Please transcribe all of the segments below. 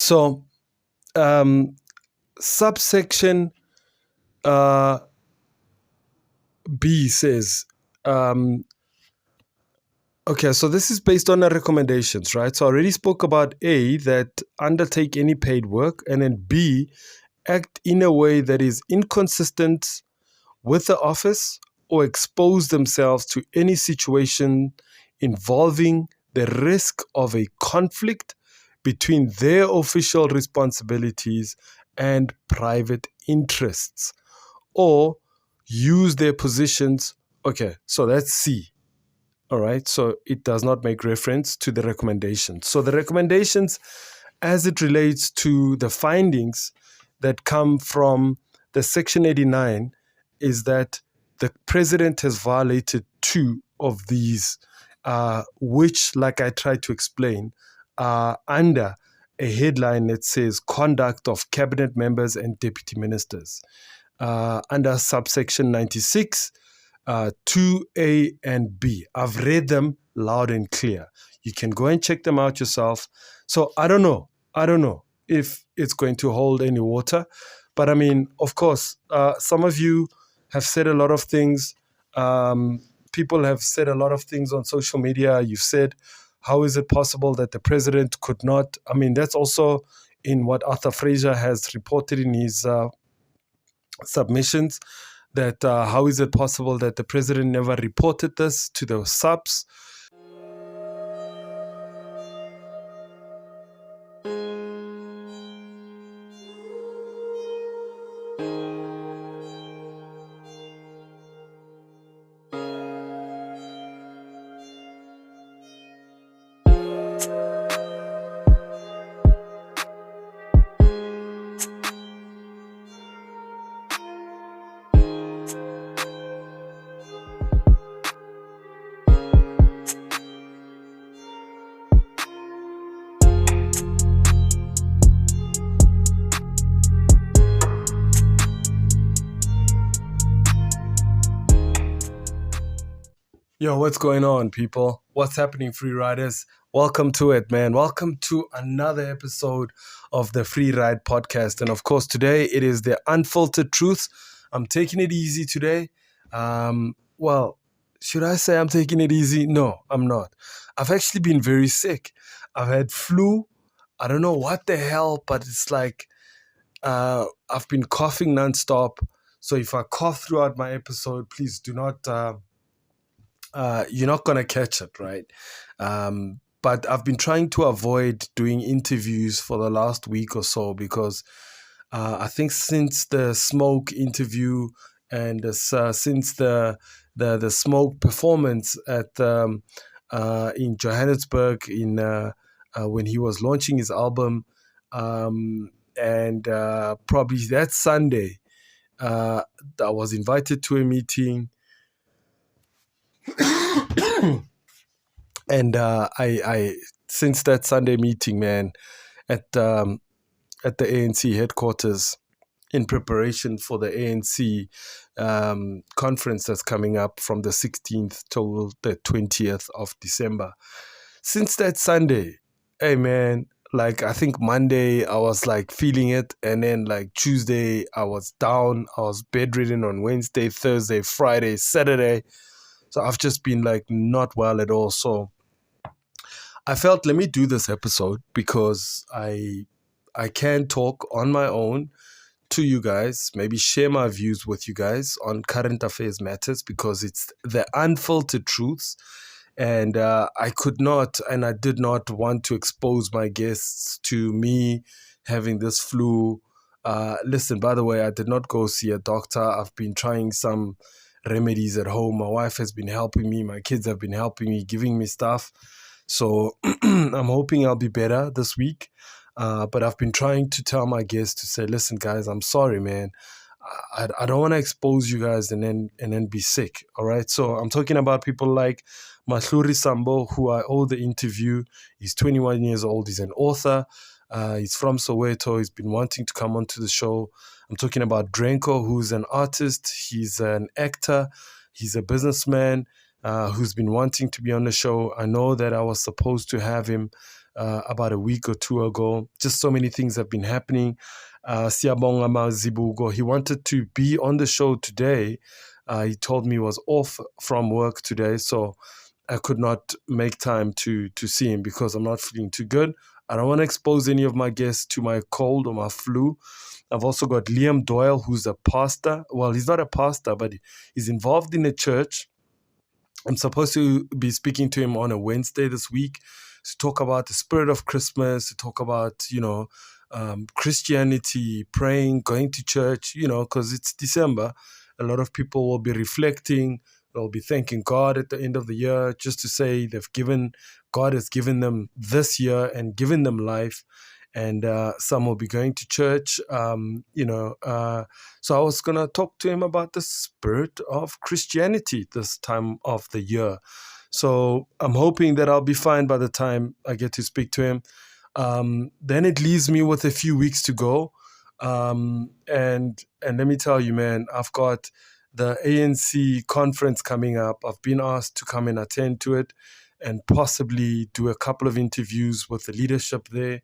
So, subsection B says, okay, so this is based on the recommendations, right? So I already spoke about A, that undertake any paid work, and then B, act in a way that is inconsistent with the office or expose themselves to any situation involving the risk of a conflict between their official responsibilities and private interests, or use their positions. Okay, so that's C. All right, so it does not make reference to the recommendations. So the recommendations, as it relates to the findings that come from the Section 89, is that the president has violated two of these, which, like I tried to explain, are under a headline that says conduct of cabinet members and deputy ministers. Under subsection 96, 2A and B. I've read them loud and clear. You can go and check them out yourself. So I don't know if it's going to hold any water. But I mean, of course, some of you have said a lot of things. People have said a lot of things on social media. You've said, how is it possible that the president could not? I mean, that's also in what Arthur Fraser has reported in his submissions, that how is it possible that the president never reported this to the subs? Yo, what's going on, people? What's happening, free riders? Welcome to it, man. Welcome to another episode of the Free Ride Podcast. And of course, today it is the Unfiltered Truth. I'm taking it easy today. Well, should I say I'm taking it easy? No, I'm not. I've actually been very sick. I've had flu. I don't know what the hell, but it's like I've been coughing nonstop. So if I cough throughout my episode, please do not... you're not going to catch it, right? But I've been trying to avoid doing interviews for the last week or so because I think since the smoke interview and since the smoke performance at in Johannesburg when he was launching his album, and probably that Sunday, I was invited to a meeting. And I since that Sunday meeting, man, at the ANC headquarters, in preparation for the ANC conference that's coming up from the 16th till the 20th of December. Since that Sunday, hey man, like I think Monday I was like feeling it, and then like Tuesday I was down, I was bedridden on Wednesday, Thursday, Friday, Saturday. So I've just been like not well at all. So I felt, let me do this episode because I can talk on my own to you guys, maybe share my views with you guys on current affairs matters, because it's the unfiltered truths. And I could not, and I did not want to expose my guests to me having this flu. Listen, by the way, I did not go see a doctor. I've been trying some remedies at home. My wife has been helping me. My kids have been helping me, giving me stuff. So I'm hoping I'll be better this week. But I've been trying to tell my guests to say, listen, guys, I'm sorry, man. I don't want to expose you guys and then be sick. All right. So I'm talking about people like Mahluri Sambo, who I owe the interview. He's 21 years old. He's an author. He's from Soweto. He's been wanting to come onto the show. I'm talking about Drenko, who's an artist. He's an actor. He's a businessman who's been wanting to be on the show. I know that I was supposed to have him about a week or two ago. Just so many things have been happening. Siyabonga Mazibuko, he wanted to be on the show today. He told me he was off from work today, so I could not make time to see him because I'm not feeling too good. I don't want to expose any of my guests to my cold or my flu. I've also got Liam Doyle, who's a pastor. Well, he's not a pastor, but he's involved in a church. I'm supposed to be speaking to him on a Wednesday this week to talk about the spirit of Christmas, to talk about, Christianity, praying, going to church, because it's December. A lot of people will be reflecting. They'll be thanking God at the end of the year just to say God has given them this year and given them life. And some will be going to church, so I was going to talk to him about the spirit of Christianity this time of the year. So I'm hoping that I'll be fine by the time I get to speak to him. Then it leaves me with a few weeks to go. And let me tell you, man, I've got the ANC conference coming up. I've been asked to come and attend to it and possibly do a couple of interviews with the leadership there.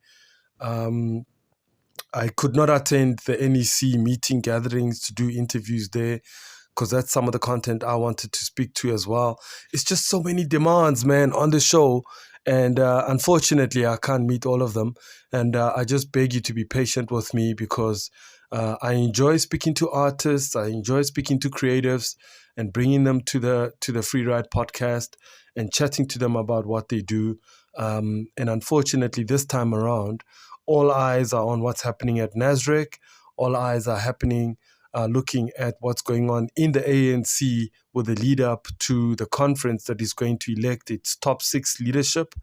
I could not attend the NEC meeting gatherings to do interviews there because that's some of the content I wanted to speak to as well. It's just so many demands, man, on the show. And unfortunately, I can't meet all of them. And I just beg you to be patient with me because I enjoy speaking to artists. I enjoy speaking to creatives and bringing them to the Free Ride podcast and chatting to them about what they do. And unfortunately, this time around, all eyes are on what's happening at Nasrec. All eyes are looking at what's going on in the ANC with the lead up to the conference that is going to elect its top 6 leadership,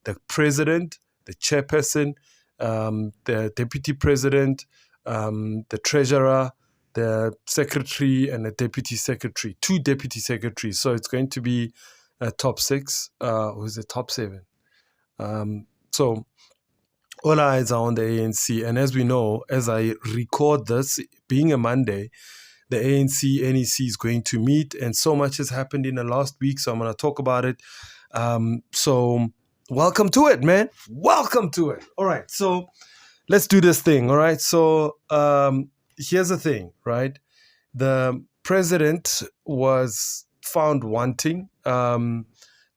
the president, the chairperson, the deputy president, the treasurer, the secretary, and the deputy secretary, 2 deputy secretaries. So it's going to be a top 6, who's the top 7. So all eyes are on the ANC. And as we know, as I record this, being a Monday, the ANC NEC is going to meet, and so much has happened in the last week, so I'm going to talk about it. So welcome to it, man. Welcome to it. All right, so let's do this thing, all right? So here's the thing, right? The president was found wanting. There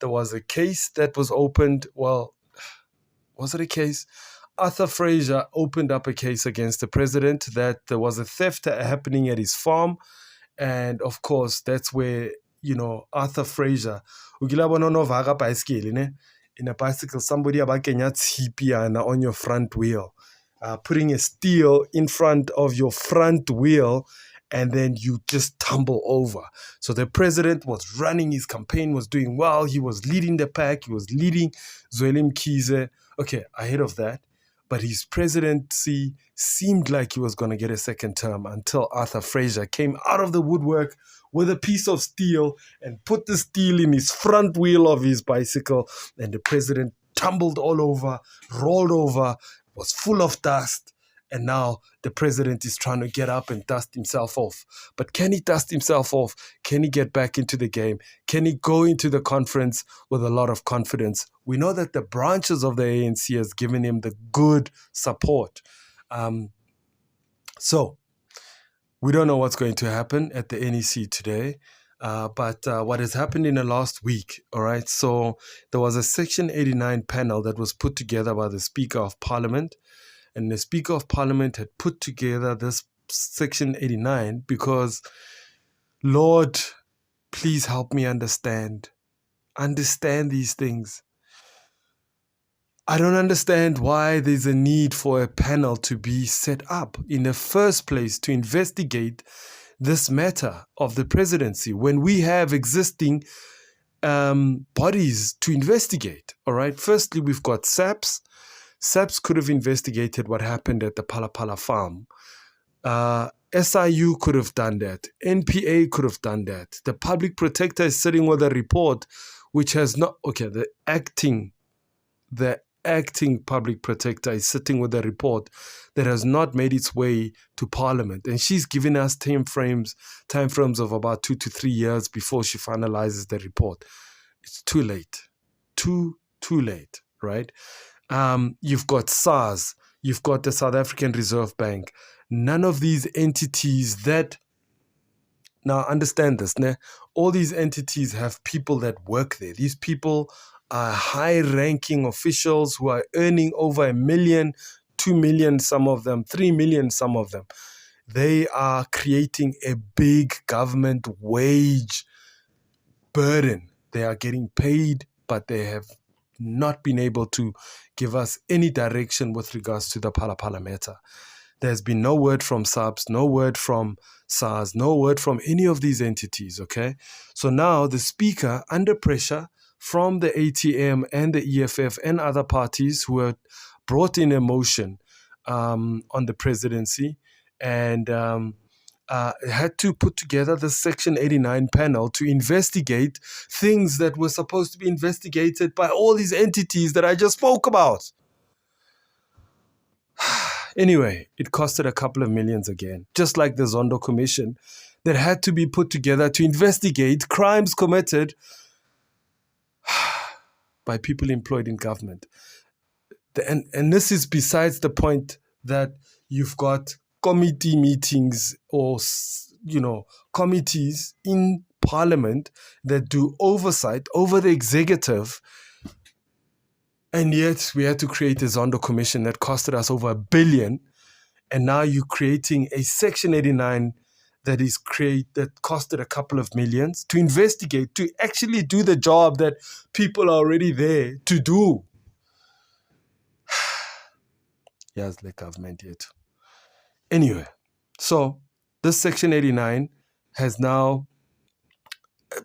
was a case that was opened. Well, was it a case? Arthur Fraser opened up a case against the president that there was a theft happening at his farm. And of course, that's where, Arthur Fraser, in a bicycle, somebody on your front wheel, putting a steel in front of your front wheel, and then you just tumble over. So the president was running, his campaign was doing well, he was leading the pack, he was leading Zweli Mkhize. Okay, ahead of that. But his presidency seemed like he was going to get a second term until Arthur Fraser came out of the woodwork with a piece of steel and put the steel in his front wheel of his bicycle. And the president tumbled all over, rolled over, was full of dust. And now the president is trying to get up and dust himself off. But can he dust himself off? Can he get back into the game? Can he go into the conference with a lot of confidence? We know that the branches of the ANC has given him the good support. So we don't know what's going to happen at the NEC today. But what has happened in the last week, all right? So there was a Section 89 panel that was put together by the Speaker of Parliament. And the Speaker of Parliament had put together this Section 89 because, Lord, please help me understand these things. I don't understand why there's a need for a panel to be set up in the first place to investigate this matter of the presidency when we have existing bodies to investigate, all right? Firstly, we've got SAPS. SAPS could have investigated what happened at the Phala farm. SIU could have done that. NPA could have done that. The public protector is sitting with a report which has not... Okay, the acting public protector is sitting with a report that has not made its way to Parliament. And she's giving us time frames of about 2 to 3 years before she finalizes the report. It's too late. Too late, right? You've got SARS, you've got the South African Reserve Bank. None of these entities that, now understand this, ne? All these entities have people that work there. These people are high-ranking officials who are earning over 1 million, 2 million, some of them, 3 million, some of them. They are creating a big government wage burden. They are getting paid, but they have not been able to give us any direction with regards to the Phala matter. There's been no word from SAPS, no word from SARS, no word from any of these entities, okay? So now the speaker, under pressure from the ATM and the EFF and other parties who have brought in a motion on the presidency and had to put together the Section 89 panel to investigate things that were supposed to be investigated by all these entities that I just spoke about. Anyway, it costed a couple of millions again, just like the Zondo Commission that had to be put together to investigate crimes committed by people employed in government. And this is besides the point that you've got committee meetings or, committees in parliament that do oversight over the executive. And yet we had to create a Zondo Commission that costed us over $1 billion. And now you're creating a Section 89 that costed a couple of millions to investigate, to actually do the job that people are already there to do. Yes, the government yet. Anyway, so this Section 89 has now,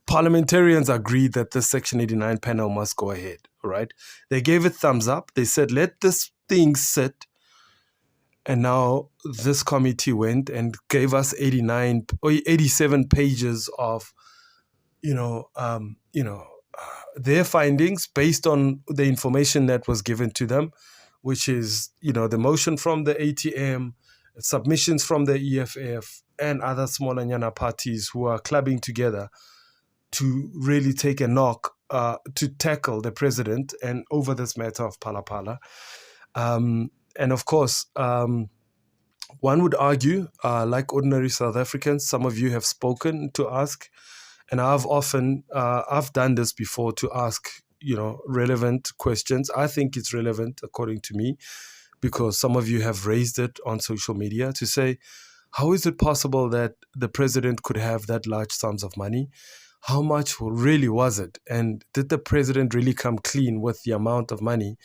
parliamentarians agreed that this Section 89 panel must go ahead, all right? They gave it thumbs up. They said, let this thing sit. And now this committee went and gave us 87 pages of, their findings based on the information that was given to them, which is, the motion from the ATM, submissions from the EFF, and other smaller nyana parties who are clubbing together to really take a knock to tackle the president and over this matter of Phala. And of course, one would argue, like ordinary South Africans, some of you have spoken to ask, and I've done this before to ask, relevant questions. I think it's relevant, according to me, because some of you have raised it on social media to say, how is it possible that the president could have that large sums of money? How much really was it? And did the president really come clean with the amount of money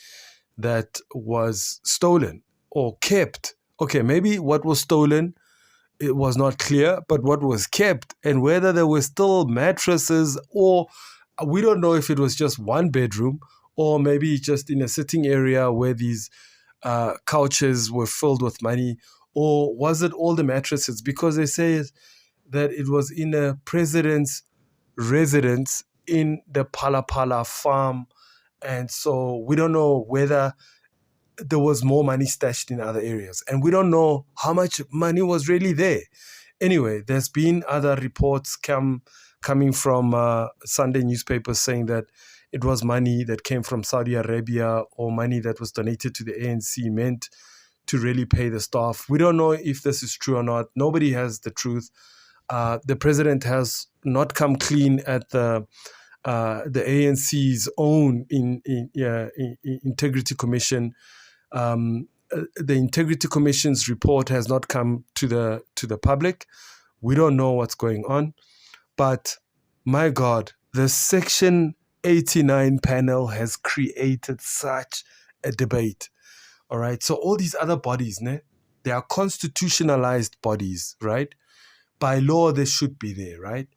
that was stolen or kept? Okay, maybe what was stolen, it was not clear, but what was kept and whether there were still mattresses, or we don't know if it was just one bedroom or maybe just in a sitting area where these couches were filled with money, or was it all the mattresses? Because they say that it was in a president's residence in the Phala farm. And so we don't know whether there was more money stashed in other areas. And we don't know how much money was really there. Anyway, there's been other reports coming from Sunday newspapers saying that it was money that came from Saudi Arabia or money that was donated to the ANC meant to really pay the staff. We don't know if this is true or not. Nobody has the truth. The president has not come clean at the ANC's own Integrity Commission. The Integrity Commission's report has not come to the public. We don't know what's going on. But my God, the Section 89 panel has created such a debate. All right. So all these other bodies, they are constitutionalized bodies, right? By law, they should be there, right?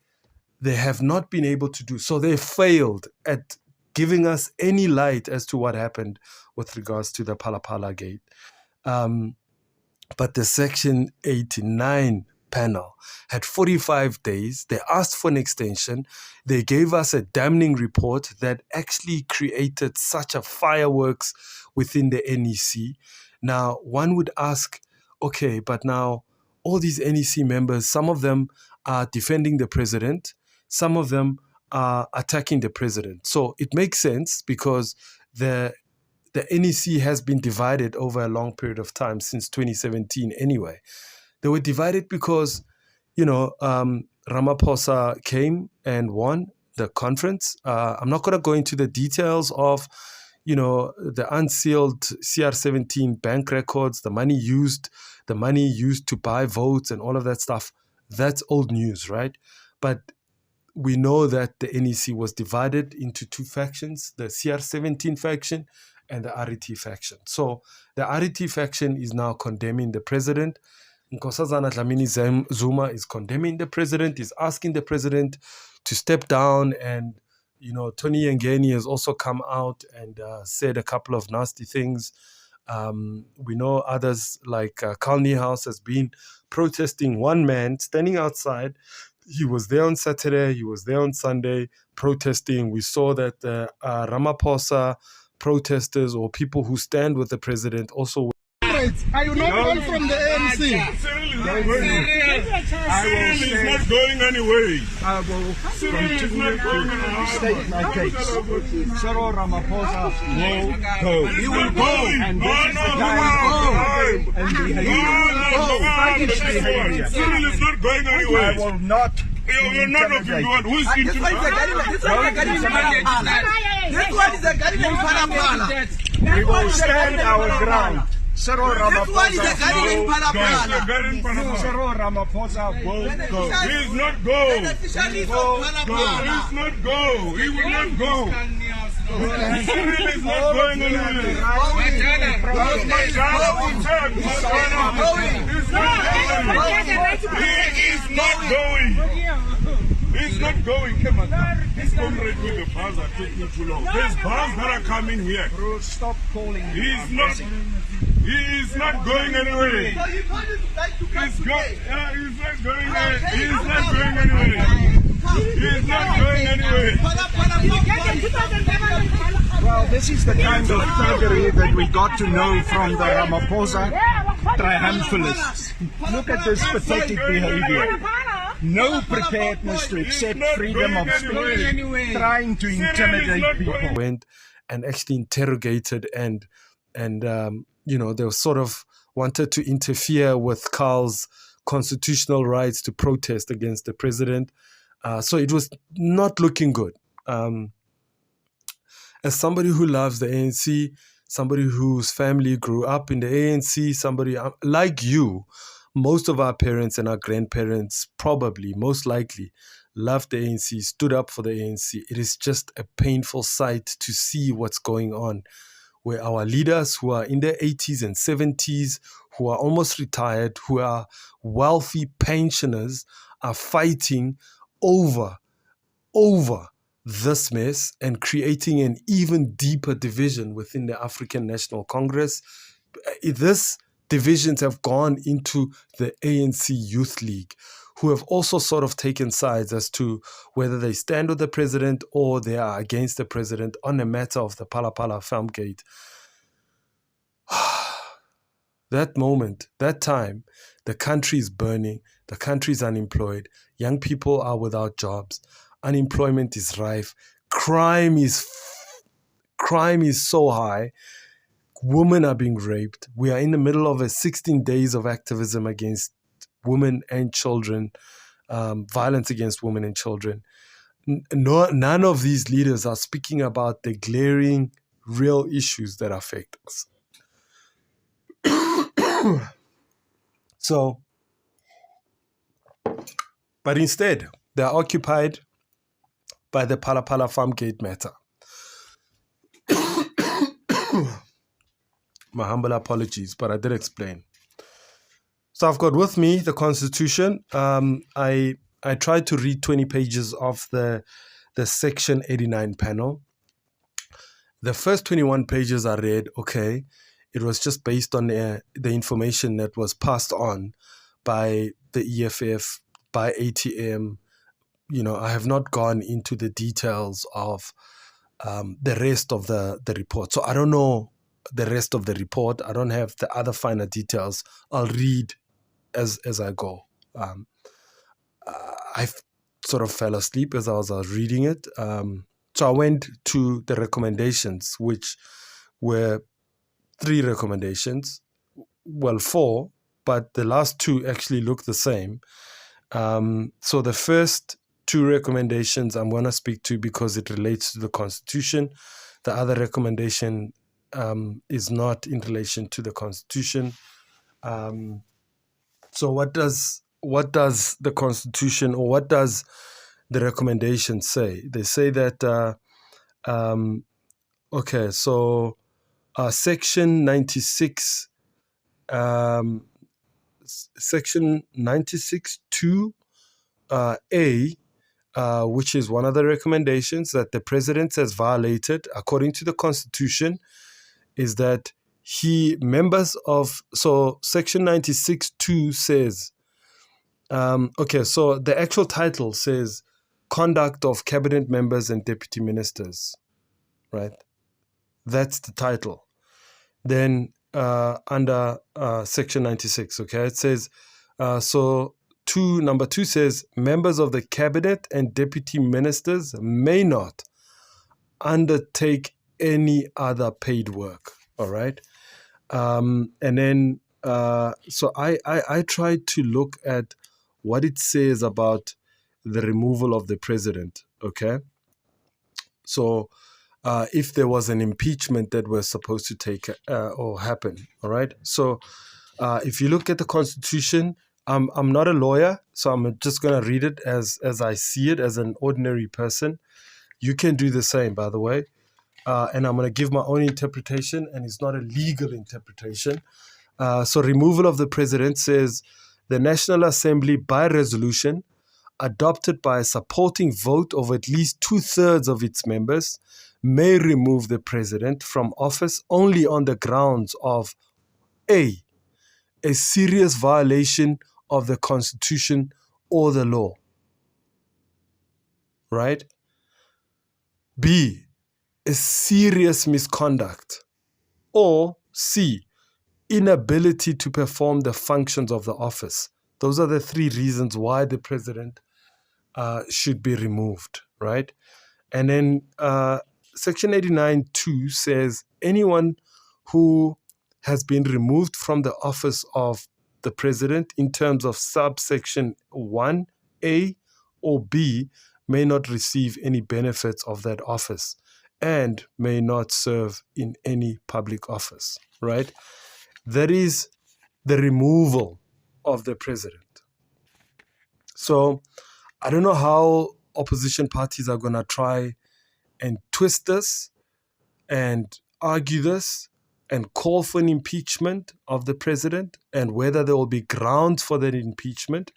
They have not been able to do so. They failed at giving us any light as to what happened with regards to the Phala gate. But the Section 89 panel had 45 days. They asked for an extension. They gave us a damning report that actually created such a fireworks within the NEC. Now, one would ask, okay, but now all these NEC members, some of them are defending the president, some of them are attacking the president. So it makes sense because the the NEC has been divided over a long period of time since 2017 anyway. They were divided because, Ramaphosa came and won the conference. I'm not going to go into the details of, the unsealed CR17 bank records, the money used to buy votes and all of that stuff. That's old news, right? But we know that the NEC was divided into two factions, the CR17 faction and the RET faction. So the RET faction is now condemning the president. Nkosazana Dlamini Zuma is condemning the president, is asking the president to step down. And, Tony Yengeni has also come out and said a couple of nasty things. We know others like Carl Niehaus has been protesting. One man standing outside. He was there on Saturday. He was there on Sunday protesting. We saw that the Ramaphosa protesters or people who stand with the president also. Are you not all from the ANC? Cyril is not going anywhere. I will continue to state my case. Cyril Ramaphosa will go. He will go. And this is the time and behavior. Cyril is not going anywhere. I will not. You're not of the one. Who is This one is a Phala. We will stand our ground. Cyril Ramaphosa will go. He is not go. He will not go. He will not go. Cyril is not going anywhere. He is not going. He's not going. Come on. This comrade with the bars are taking too long. There's bars that are coming here. Bro, stop calling. He's not going anywhere. He's not going anywhere. He's not going anywhere. He's not going anywhere. Well, this is the kind of thuggery that we got to know from the Ramaphosa triumphalists. Look at this pathetic behavior. No preparedness to accept freedom of speech, trying to intimidate people. Went and actually interrogated and they were sort of wanted to interfere with Carl's constitutional rights to protest against the president. So it was not looking good. As somebody who loves the ANC, somebody whose family grew up in the ANC, somebody like you, most of our parents and our grandparents probably, most likely, loved the ANC, stood up for the ANC. It is just a painful sight to see what's going on, where our leaders who are in their 80s and 70s, who are almost retired, who are wealthy pensioners, are fighting over this mess and creating an even deeper division within the African National Congress. This divisions have gone into the ANC Youth League, who have also sort of taken sides as to whether they stand with the president or they are against the president on the matter of the Phala Farm Gate. That moment, that time, the country is burning, the country is unemployed, young people are without jobs, unemployment is rife, crime is so high. Women are being raped. We are in the middle of 16 days of activism against women and children, violence against women and children. None of these leaders are speaking about the glaring, real issues that affect us. But instead, they are occupied by the Phala Farm Gate matter. My humble apologies, but I did explain. So I've got with me the Constitution. I tried to read 20 pages of the Section 89 panel. The first 21 pages I read, okay, it was just based on the information that was passed on by the EFF, by ATM. I have not gone into the details of the rest of the report. So I don't know the rest of the report. I don't have the other finer details. I'll read as I go. I sort of fell asleep as I was reading it. So I went to the recommendations, which were 3 recommendations. Well, 4, but the last 2 actually look the same. So the first 2 recommendations I'm going to speak to because it relates to the Constitution. The other recommendation is not in relation to the Constitution. So what does the Constitution, or what does the recommendation say? They say that Section 96, Section 96(2) A, which is one of the recommendations that the president has violated according to the Constitution, is that Section 96(2) says, so the actual title says conduct of cabinet members and deputy ministers, right? That's the title. Then under Section 96, it says, number 2 says, members of the cabinet and deputy ministers may not undertake any other paid work. All right. And then, so I tried to look at what it says about the removal of the president. Okay. So if there was an impeachment that was supposed to take or happen. All right. So if you look at the Constitution, I'm not a lawyer, so I'm just going to read it as I see it as an ordinary person. You can do the same, by the way. And I'm going to give my own interpretation, and it's not a legal interpretation. So removal of the president says the National Assembly, by resolution, adopted by a supporting vote of at least 2/3 of its members, may remove the president from office only on the grounds of A serious violation of the Constitution or the law, right? B, a serious misconduct, or C, inability to perform the functions of the office. Those are the 3 reasons why the president should be removed, right? And then Section 89(2) says anyone who has been removed from the office of the president in terms of subsection 1A or B may not receive any benefits of that office and may not serve in any public office, right? That is the removal of the president. So I don't know how opposition parties are going to try and twist this and argue this and call for an impeachment of the president, and whether there will be grounds for that impeachment.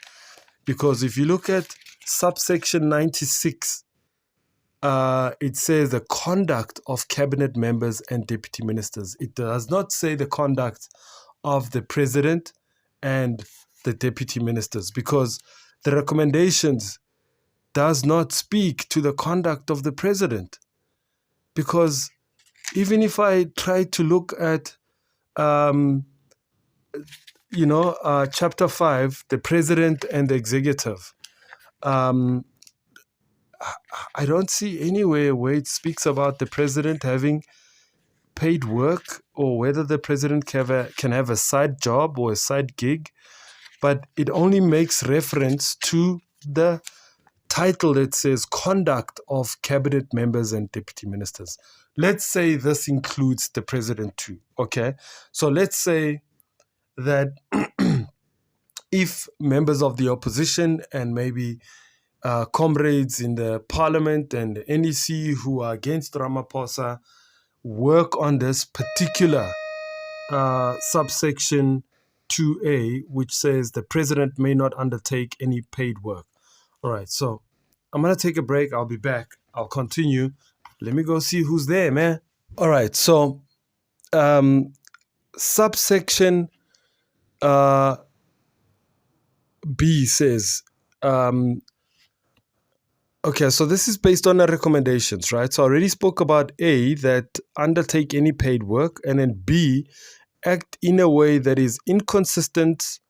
Because if you look at subsection 96, it says the conduct of cabinet members and deputy ministers. It does not say the conduct of the president and the deputy ministers, because the recommendations does not speak to the conduct of the president. Because even if I try to look at, Chapter 5, the president and the executive, I don't see anywhere where it speaks about the president having paid work, or whether the president can have a side job or a side gig, but it only makes reference to the title that says conduct of cabinet members and deputy ministers. Let's say this includes the president too, okay? So let's say that if members of the opposition and maybe comrades in the parliament and the NEC who are against Ramaphosa work on this particular subsection 2A, which says the president may not undertake any paid work. All right, so I'm going to take a break. I'll be back. I'll continue. Let me go see who's there, man. All right, so subsection B says, okay, so this is based on the recommendations, right? So I already spoke about A, that undertake any paid work, and then B, act in a way that is inconsistent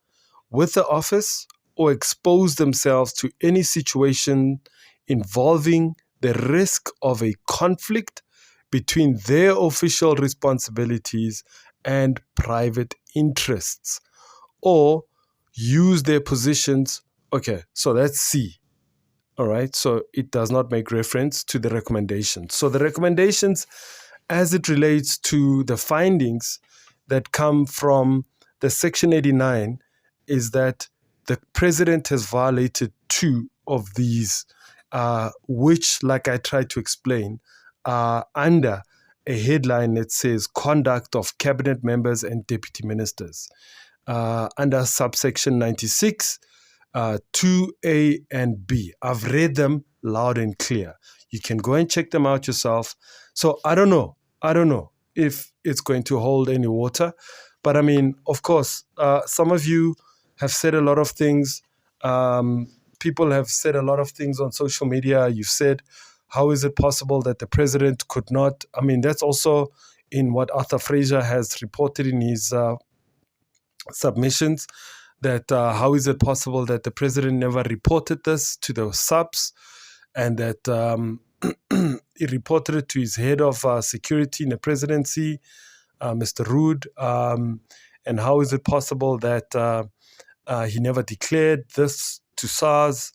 with the office or expose themselves to any situation involving the risk of a conflict between their official responsibilities and private interests, or use their positions. Okay, so that's C. All right, so it does not make reference to the recommendations. So the recommendations, as it relates to the findings that come from the Section 89, is that the president has violated two of these, which, like I tried to explain, are under a headline that says conduct of cabinet members and deputy ministers. Under subsection 96, 2A and B. I've read them loud and clear. You can go and check them out yourself. So I don't know if it's going to hold any water. But I mean, of course, some of you have said a lot of things. People have said a lot of things on social media. You've said, how is it possible that the president could not? I mean, that's also in what Arthur Fraser has reported in his submissions, that how is it possible that the president never reported this to the subs, and that he reported it to his head of security in the presidency, Mr. Rood, and how is it possible that he never declared this to SARS?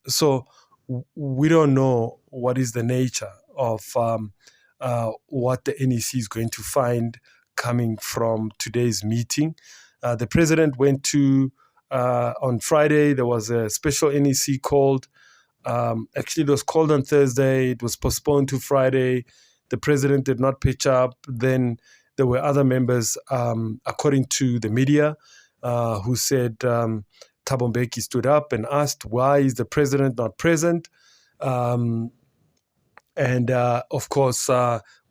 So we don't know what is the nature of what the NEC is going to find coming from today's meeting. The president went to, on Friday, there was a special NEC called. Actually, it was called on Thursday. It was postponed to Friday. The president did not pitch up. Then there were other members, according to the media, who said Thabo Mbeki stood up and asked, why is the president not present? And of course,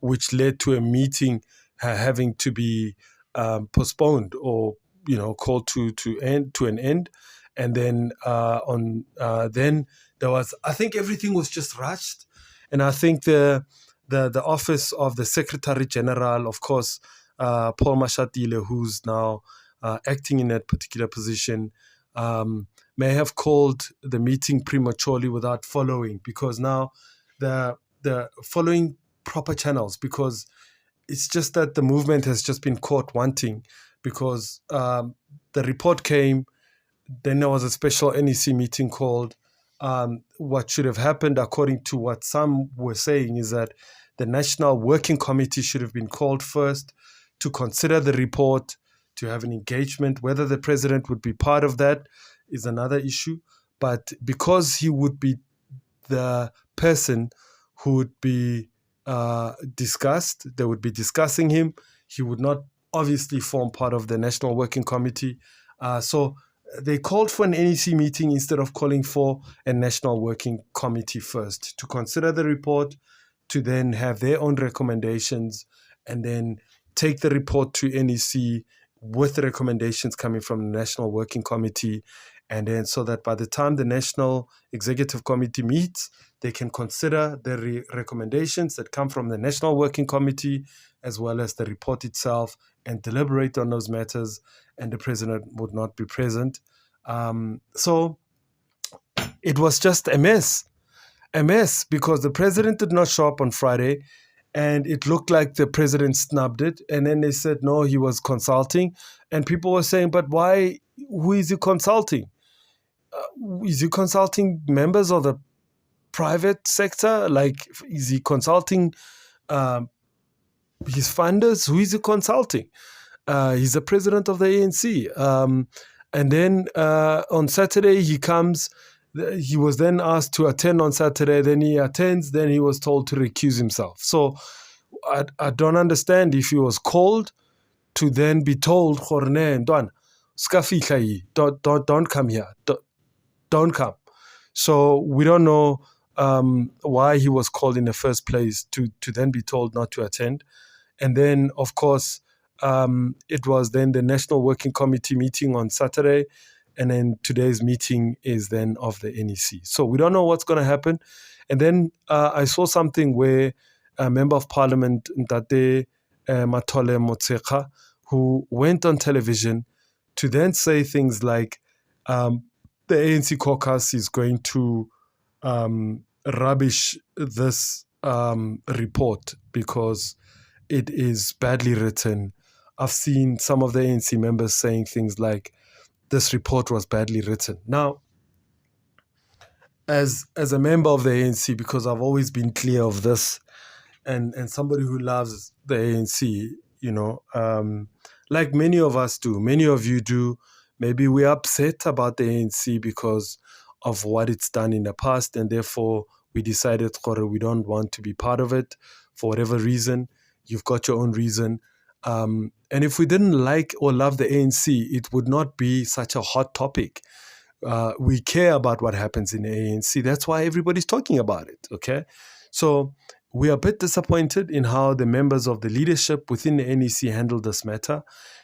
which led to a meeting having to be postponed, or called to an end. And then then there was, I think everything was just rushed, and I think the office of the Secretary General, of course, Paul Mashatile, who's now acting in that particular position, may have called the meeting prematurely without following, because now the following proper channels, because it's just that the movement has just been caught wanting, because the report came, then there was a special NEC meeting called. What should have happened, according to what some were saying, is that the National Working Committee should have been called first to consider the report, to have an engagement. Whether the president would be part of that is another issue. But because he would be the person who would be discussed, they would be discussing him, he would not obviously form part of the National Working Committee. So they called for an NEC meeting instead of calling for a National Working Committee first to consider the report, to then have their own recommendations, and then take the report to NEC with the recommendations coming from the National Working Committee. And then so that by the time the National Executive Committee meets, they can consider the recommendations that come from the National Working Committee, as well as the report itself, and deliberate on those matters, and the president would not be present. So it was just a mess, because the president did not show up on Friday, and it looked like the president snubbed it. And then they said, no, he was consulting. And people were saying, but why? Who is he consulting? Is he consulting members of the private sector? Like, is he consulting his funders? Who is he consulting? He's the president of the ANC. And then on Saturday, he comes. He was then asked to attend on Saturday. Then he attends. Then he was told to recuse himself. So I don't understand if he was called to then be told, don't come here. Don't come. So we don't know why he was called in the first place to then be told not to attend. And then, of course, it was then the National Working Committee meeting on Saturday, and then today's meeting is then of the NEC. So we don't know what's going to happen. And then I saw something where a member of parliament, Ntate Matole Motsekga, who went on television to then say things like the ANC caucus is going to rubbish this report because it is badly written. I've seen some of the ANC members saying things like, this report was badly written. Now, as a member of the ANC, because I've always been clear of this, and somebody who loves the ANC, like many of us do, many of you do, maybe we're upset about the ANC because of what it's done in the past, and therefore we decided we don't want to be part of it for whatever reason. You've got your own reason. And if we didn't like or love the ANC, it would not be such a hot topic. We care about what happens in the ANC. That's why everybody's talking about it, okay? So we are a bit disappointed in how the members of the leadership within the NEC handled this matter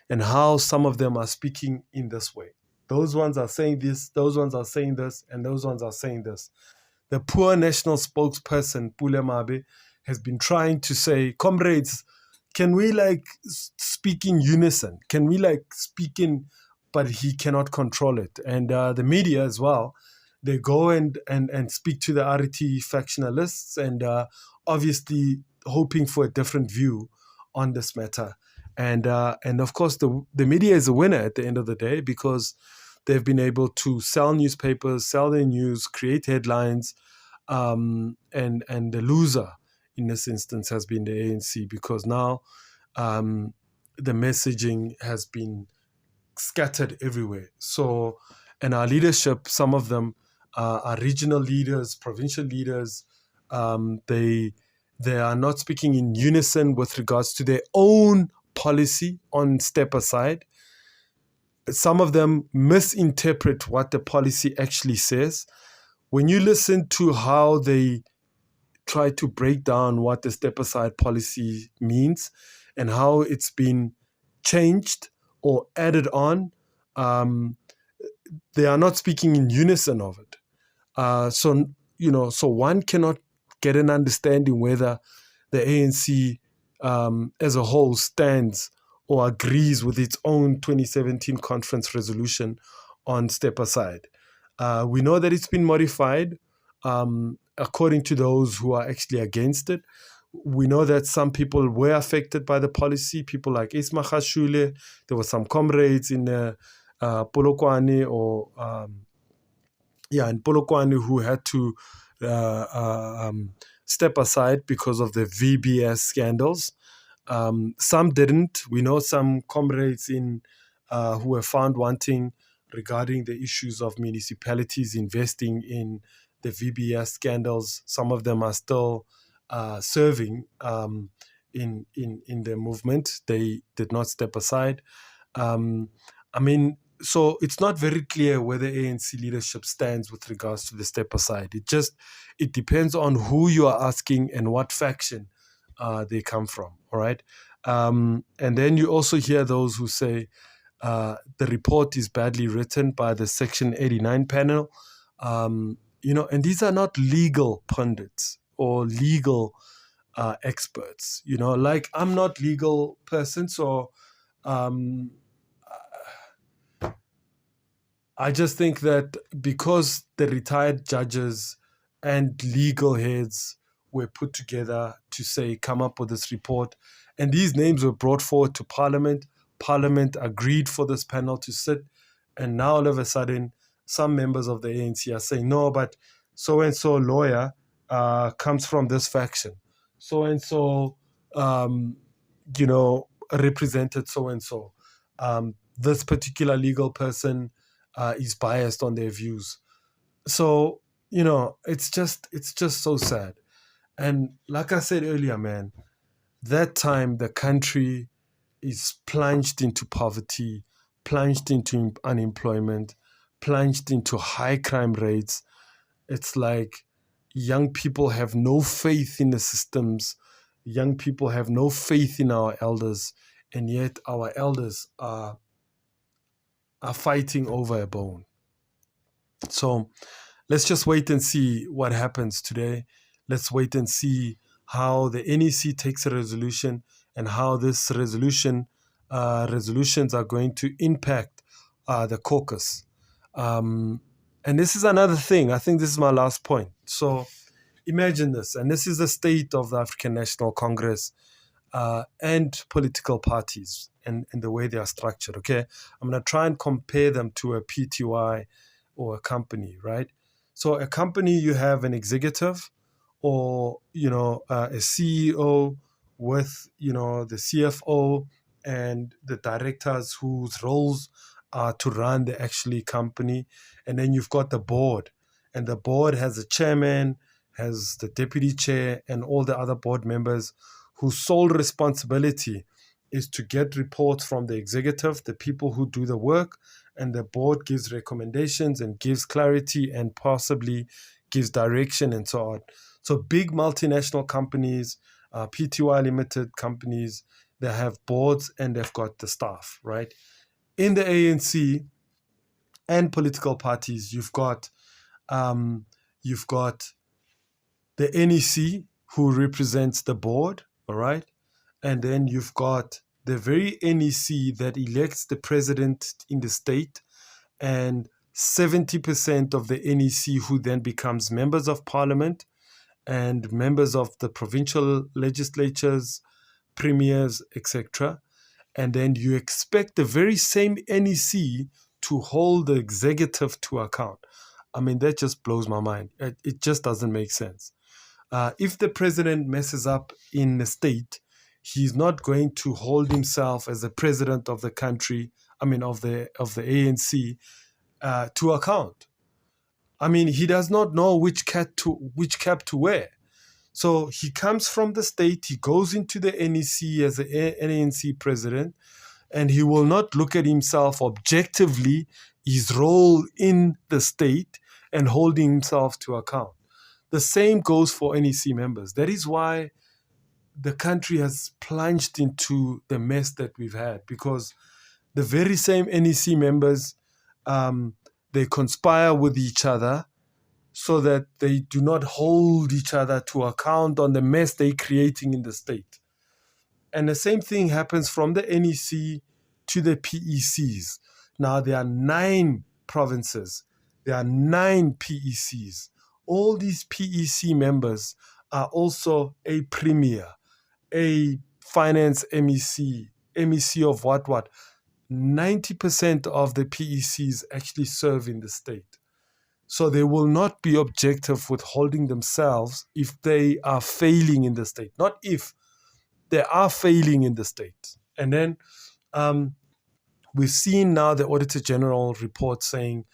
and how some of them are speaking in this way. Those ones are saying this, those ones are saying this, and those ones are saying this. The poor national spokesperson, Pule Mabe, has been trying to say, comrades, can we speak in unison? Can we speak in, but he cannot control it. And the media as well, they go and speak to the RT factionalists and obviously hoping for a different view on this matter. And of course, the media is a winner at the end of the day because they've been able to sell newspapers, sell their news, create headlines, and the loser in this instance has been the ANC because now the messaging has been scattered everywhere. So, and our leadership, some of them are regional leaders, provincial leaders. They are not speaking in unison with regards to their own policy on step aside. Some of them misinterpret what the policy actually says. When you listen to how they try to break down what the step aside policy means and how it's been changed or added on, they are not speaking in unison of it. So one cannot get an understanding whether the ANC as a whole stands or agrees with its own 2017 conference resolution on step aside. We know that it's been modified according to those who are actually against it. We know that some people were affected by the policy, people like Isma Khashule. There were some comrades in Polokwane in Polokwane who had to step aside because of the VBS scandals. Some didn't. We know some comrades who were found wanting regarding the issues of municipalities investing in the VBS scandals. Some of them are still serving in the movement. They did not step aside. So it's not very clear where the ANC leadership stands with regards to the step aside. It depends on who you are asking and what faction they come from. All right. And then you also hear those who say the report is badly written by the Section 89 panel. And these are not legal pundits or legal experts. I'm not legal person, so I just think that because the retired judges and legal heads were put together to say, come up with this report, and these names were brought forward to Parliament, Parliament agreed for this panel to sit, and now all of a sudden, some members of the ANC are saying, no, but so-and-so lawyer comes from this faction. So-and-so, represented so-and-so. This particular legal person is biased on their views. So, it's just so sad. And like I said earlier, man, that time the country is plunged into poverty, plunged into unemployment, plunged into high crime rates. It's like young people have no faith in the systems. Young people have no faith in our elders. And yet our elders are fighting over a bone. So let's just wait and see what happens today. Let's wait and see how the NEC takes a resolution and how this resolutions are going to impact the caucus. And this is another thing. I think this is my last point. So imagine this, and this is the state of the African National Congress and political parties and the way they are structured, okay? I'm going to try and compare them to a PTY or a company, right? So a company, you have an executive or, a CEO with, the CFO and the directors whose roles are to run the actually company. And then you've got the board. And the board has a chairman, has the deputy chair, and all the other board members whose sole responsibility is to get reports from the executive, the people who do the work, and the board gives recommendations and gives clarity and possibly gives direction and so on. So big multinational companies, PTY limited companies, they have boards and they've got the staff, right? In the ANC and political parties, you've got the NEC who represents the board, all right? And then you've got the very NEC that elects the president in the state, and 70% of the NEC who then becomes members of parliament and members of the provincial legislatures, premiers, etc. And then you expect the very same NEC to hold the executive to account. I mean, that just blows my mind. It just doesn't make sense. If the president messes up in the state, he's not going to hold himself as the president of the country, of the ANC, to account. I mean, he does not know which cap to wear. So he comes from the state, he goes into the NEC as the ANC president, and he will not look at himself objectively, his role in the state, and holding himself to account. The same goes for NEC members. That is why the country has plunged into the mess that we've had, because the very same NEC members, they conspire with each other so that they do not hold each other to account on the mess they're creating in the state. And the same thing happens from the NEC to the PECs. Now there are 9 provinces. There are 9 PECs. All these PEC members are also a premier, a finance MEC, MEC of what. 90% of the PECs actually serve in the state. So they will not be objective with holding themselves if they are failing in the state. Not if, they are failing in the state. And then we've seen now the Auditor General report saying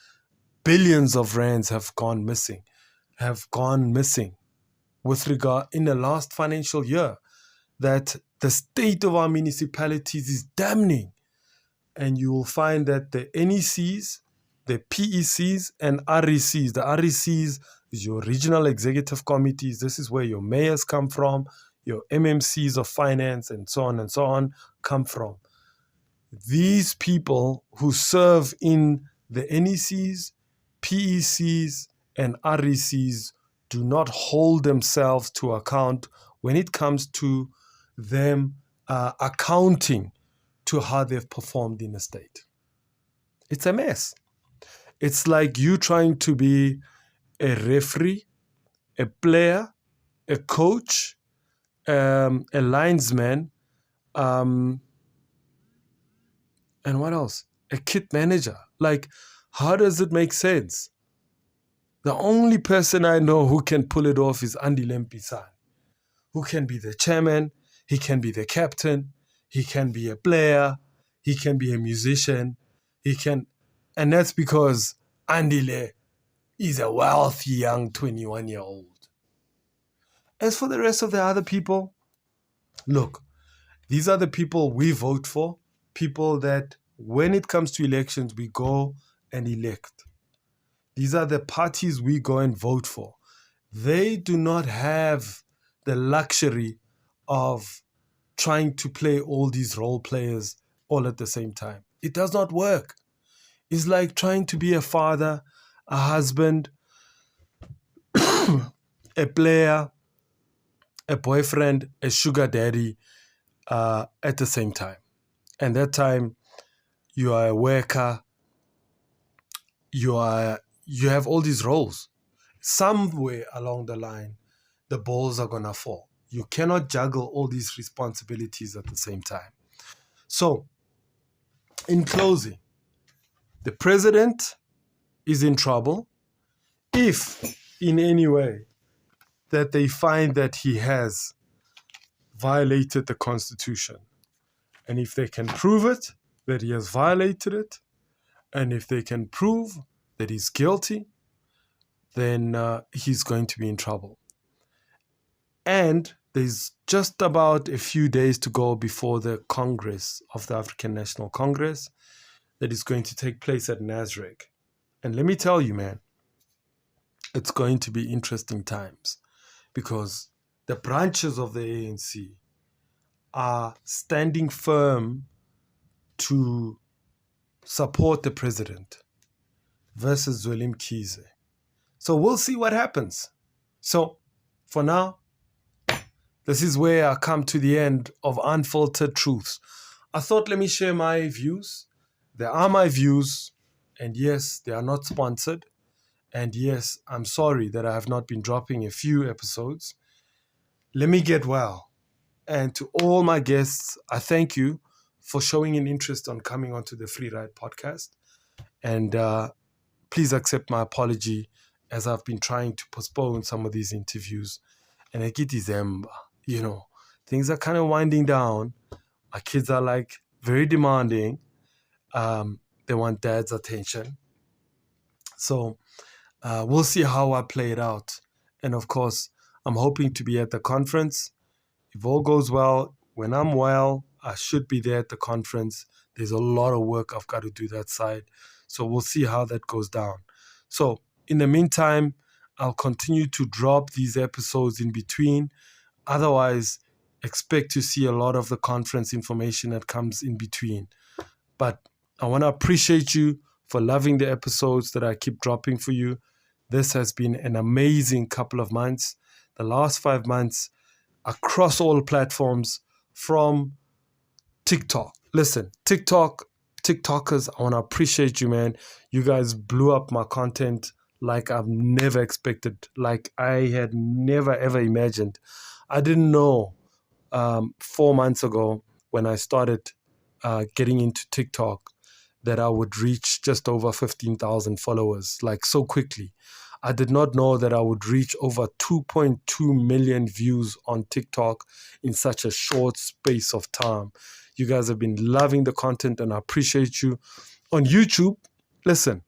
billions of rands have gone missing with regard in the last financial year, that the state of our municipalities is damning. And you will find that the NECs, the PECs and RECs, the RECs is your regional executive committees. This is where your mayors come from, your MMCs of finance and so on come from. These people who serve in the NECs, PECs and RECs do not hold themselves to account when it comes to them accounting to how they've performed in the state. It's a mess. It's like you trying to be a referee, a player, a coach, a linesman, and what else? A kit manager. Like, how does it make sense? The only person I know who can pull it off is Andy Lempisan, who can be the chairman, he can be the captain, he can be a player, he can be a musician, and that's because Andile is a wealthy young 21-year-old. As for the rest of the other people, look, these are the people we vote for, people that when it comes to elections, we go and elect. These are the parties we go and vote for. They do not have the luxury of trying to play all these role players all at the same time. It does not work. It's like trying to be a father, a husband, a player, a boyfriend, a sugar daddy at the same time. And that time, you are a worker, you have all these roles. Somewhere along the line, the balls are going to fall. You cannot juggle all these responsibilities at the same time. So, in closing, the president is in trouble if in any way that they find that he has violated the Constitution. And if they can prove it, that he has violated it, and if they can prove that he's guilty, then he's going to be in trouble. And there's just about a few days to go before the Congress of the African National Congress that is going to take place at Nasrec. And let me tell you, man, it's going to be interesting times because the branches of the ANC are standing firm to support the president versus Zweli Mkhize. So we'll see what happens. So for now, this is where I come to the end of Unfiltered Truths. I thought, let me share my views. They are my views. And yes, they are not sponsored. And yes, I'm sorry that I have not been dropping a few episodes. Let me get well. And to all my guests, I thank you for showing an interest on coming onto the Free Ride podcast. And please accept my apology as I've been trying to postpone some of these interviews. And I get December, things are kind of winding down. My kids are like very demanding. They want dad's attention. So we'll see how I play it out. And of course, I'm hoping to be at the conference. If all goes well, when I'm well, I should be there at the conference. There's a lot of work I've got to do that side. So we'll see how that goes down. So in the meantime, I'll continue to drop these episodes in between. Otherwise, expect to see a lot of the conference information that comes in between. But I want to appreciate you for loving the episodes that I keep dropping for you. This has been an amazing couple of months. The last 5 months across all platforms from TikTok. Listen, TikTokers, I want to appreciate you, man. You guys blew up my content like I've never expected, like I had never, ever imagined. I didn't know 4 months ago when I started getting into TikTok that I would reach just over 15,000 followers, like so quickly. I did not know that I would reach over 2.2 million views on TikTok in such a short space of time. You guys have been loving the content and I appreciate you. On YouTube, listen,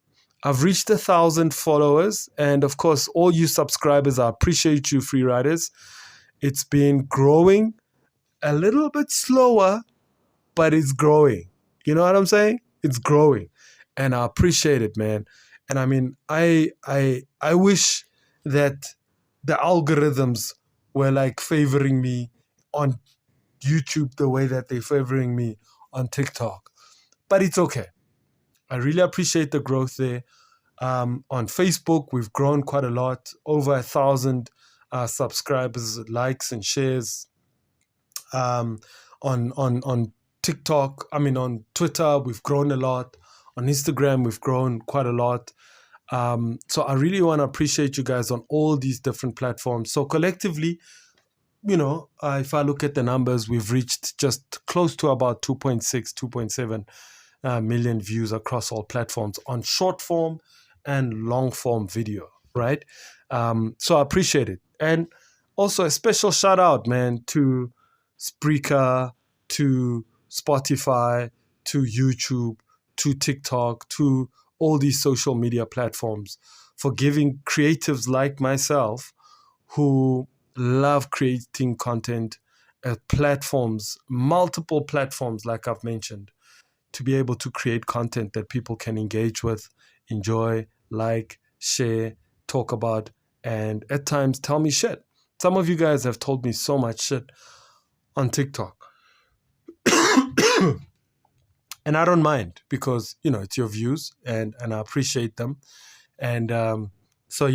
I've reached 1,000 followers. And of course, all you subscribers, I appreciate you, free riders. It's been growing a little bit slower, but it's growing. You know what I'm saying? It's growing. And I appreciate it, man. And I mean, I wish that the algorithms were like favoring me on YouTube the way that they're favoring me on TikTok. But it's okay. I really appreciate the growth there. On Facebook, we've grown quite a lot, over 1,000 subscribers, likes and shares. On TikTok, on Twitter, we've grown a lot. On Instagram, we've grown quite a lot. So I really want to appreciate you guys on all these different platforms. So collectively, if I look at the numbers, we've reached just close to about 2.6, 2.7 million views across all platforms on short form and long form video, right? So I appreciate it. And also a special shout out, man, to Spreaker, to Spotify, to YouTube, to TikTok, to all these social media platforms for giving creatives like myself who love creating content at platforms, multiple platforms, like I've mentioned, to be able to create content that people can engage with, enjoy, like, share, talk about, and at times tell me shit. Some of you guys have told me so much shit on TikTok. And I don't mind because, it's your views and I appreciate them. And so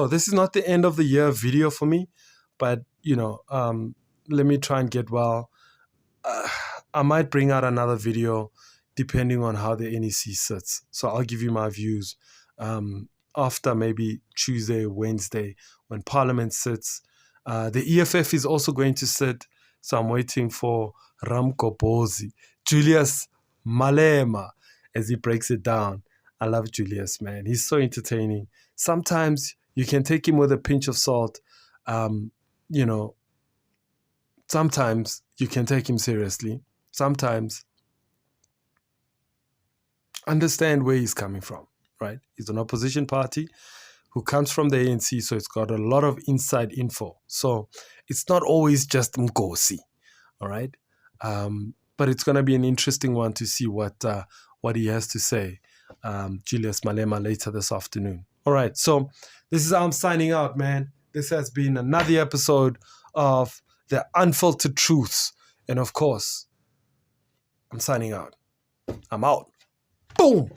this is not the end of the year video for me, but, let me try and get well. I might bring out another video depending on how the NEC sits. So I'll give you my views after maybe Tuesday, Wednesday, when Parliament sits. The EFF is also going to sit, so I'm waiting for Ramkopozi, Julius Malema, as he breaks it down. I love Julius, man. He's so entertaining. Sometimes you can take him with a pinch of salt. Sometimes you can take him seriously. Sometimes understand where he's coming from, right? He's an opposition party who comes from the ANC, so it's got a lot of inside info. So it's not always just Mgosi, all right? But it's going to be an interesting one to see what he has to say, Julius Malema, later this afternoon. All right, so this is how I'm signing out, man. This has been another episode of The Unfiltered Truths. And of course, I'm signing out. I'm out. Boom!